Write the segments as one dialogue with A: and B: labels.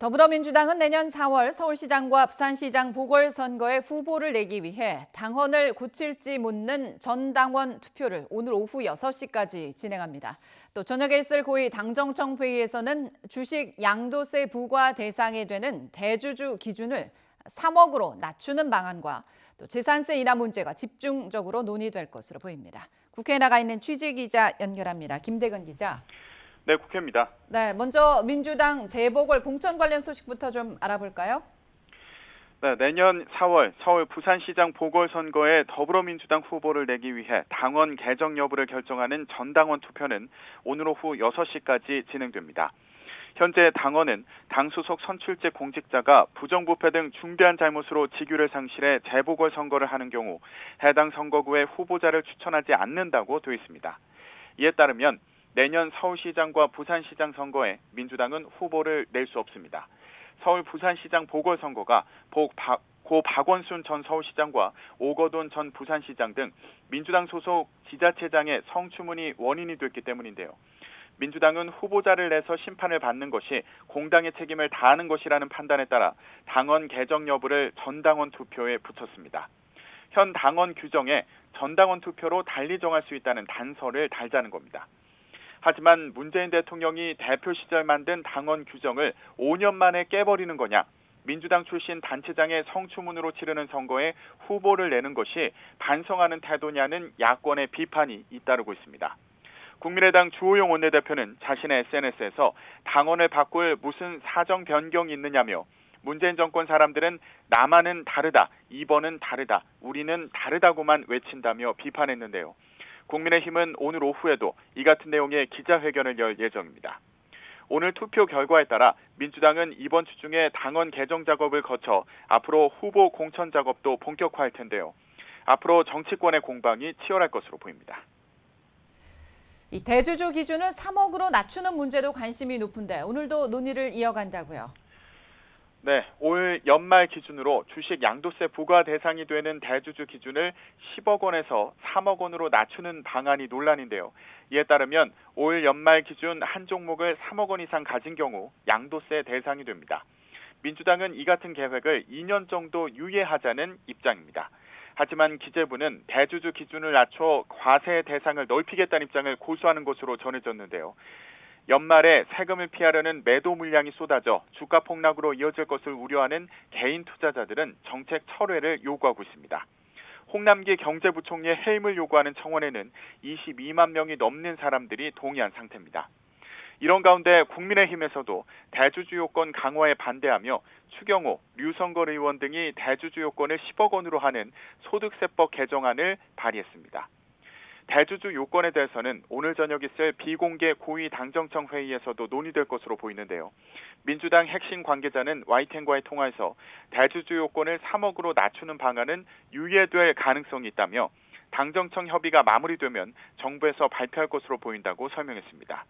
A: 더불어민주당은 내년 4월 서울시장과 부산시장 보궐선거에 후보를 내기 위해 당헌을 고칠지 묻는 전당원 투표를 오늘 오후 6시까지 진행합니다. 또 저녁에 있을 고위 당정청 회의에서는 주식 양도세 부과 대상이 되는 대주주 기준을 3억으로 낮추는 방안과 또 재산세 인하 문제가 집중적으로 논의될 것으로 보입니다. 국회에 나가 있는 취재기자 연결합니다. 김대근 기자.
B: 네, 국회입니다.
A: 네, 먼저 민주당 재보궐 공천 관련 소식부터 좀 알아볼까요?
B: 네, 내년 4월 서울 부산시장 보궐선거에 더불어민주당 후보를 내기 위해 당원 개정 여부를 결정하는 전당원 투표는 오늘 오후 6시까지 진행됩니다. 현재 당원은 당 소속 선출직 공직자가 부정부패 등 중대한 잘못으로 직위를 상실해 재보궐선거를 하는 경우 해당 선거구에 후보자를 추천하지 않는다고 되어 있습니다. 이에 따르면 내년 서울시장과 부산시장 선거에 민주당은 후보를 낼 수 없습니다. 서울 부산시장 보궐선거가 고 박원순 전 서울시장과 오거돈 전 부산시장 등 민주당 소속 지자체장의 성추문이 원인이 됐기 때문인데요. 민주당은 후보자를 내서 심판을 받는 것이 공당의 책임을 다하는 것이라는 판단에 따라 당원 개정 여부를 전당원 투표에 붙였습니다. 현 당원 규정에 전당원 투표로 달리 정할 수 있다는 단서를 달자는 겁니다. 하지만 문재인 대통령이 대표 시절 만든 당원 규정을 5년 만에 깨버리는 거냐, 민주당 출신 단체장의 성추문으로 치르는 선거에 후보를 내는 것이 반성하는 태도냐는 야권의 비판이 잇따르고 있습니다. 국민의당 주호영 원내대표는 자신의 SNS에서 당원을 바꿀 무슨 사정 변경이 있느냐며 문재인 정권 사람들은 나만은 다르다, 2번은 다르다, 우리는 다르다고만 외친다며 비판했는데요. 국민의힘은 오늘 오후에도 이 같은 내용의 기자회견을 열 예정입니다. 오늘 투표 결과에 따라 민주당은 이번 주 중에 당원 개정 작업을 거쳐 앞으로 후보 공천 작업도 본격화할 텐데요. 앞으로 정치권의 공방이 치열할 것으로 보입니다.
A: 이 대주주 기준을 3억으로 낮추는 문제도 관심이 높은데 오늘도 논의를 이어간다고요.
B: 네, 올 연말 기준으로 주식 양도세 부과 대상이 되는 대주주 기준을 10억 원에서 3억 원으로 낮추는 방안이 논란인데요. 이에 따르면 올 연말 기준 한 종목을 3억 원 이상 가진 경우 양도세 대상이 됩니다. 민주당은 이 같은 계획을 2년 정도 유예하자는 입장입니다. 하지만 기재부는 대주주 기준을 낮춰 과세 대상을 넓히겠다는 입장을 고수하는 것으로 전해졌는데요. 연말에 세금을 피하려는 매도 물량이 쏟아져 주가 폭락으로 이어질 것을 우려하는 개인 투자자들은 정책 철회를 요구하고 있습니다. 홍남기 경제부총리의 해임을 요구하는 청원에는 22만 명이 넘는 사람들이 동의한 상태입니다. 이런 가운데 국민의힘에서도 대주주 요건 강화에 반대하며 추경호, 류성걸 의원 등이 대주주 요건을 10억 원으로 하는 소득세법 개정안을 발의했습니다. 대주주 요건에 대해서는 오늘 저녁 있을 비공개 고위 당정청 회의에서도 논의될 것으로 보이는데요. 민주당 핵심 관계자는 YTN과의 통화에서 대주주 요건을 3억으로 낮추는 방안은 유예될 가능성이 있다며 당정청 협의가 마무리되면 정부에서 발표할 것으로 보인다고 설명했습니다.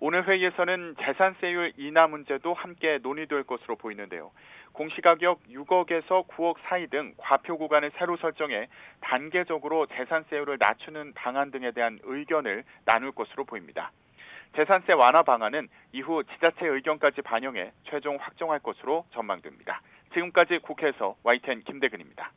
B: 오늘 회의에서는 재산세율 인하 문제도 함께 논의될 것으로 보이는데요. 공시가격 6억에서 9억 사이 등 과표 구간을 새로 설정해 단계적으로 재산세율을 낮추는 방안 등에 대한 의견을 나눌 것으로 보입니다. 재산세 완화 방안은 이후 지자체 의견까지 반영해 최종 확정할 것으로 전망됩니다. 지금까지 국회에서 YTN 김대근입니다.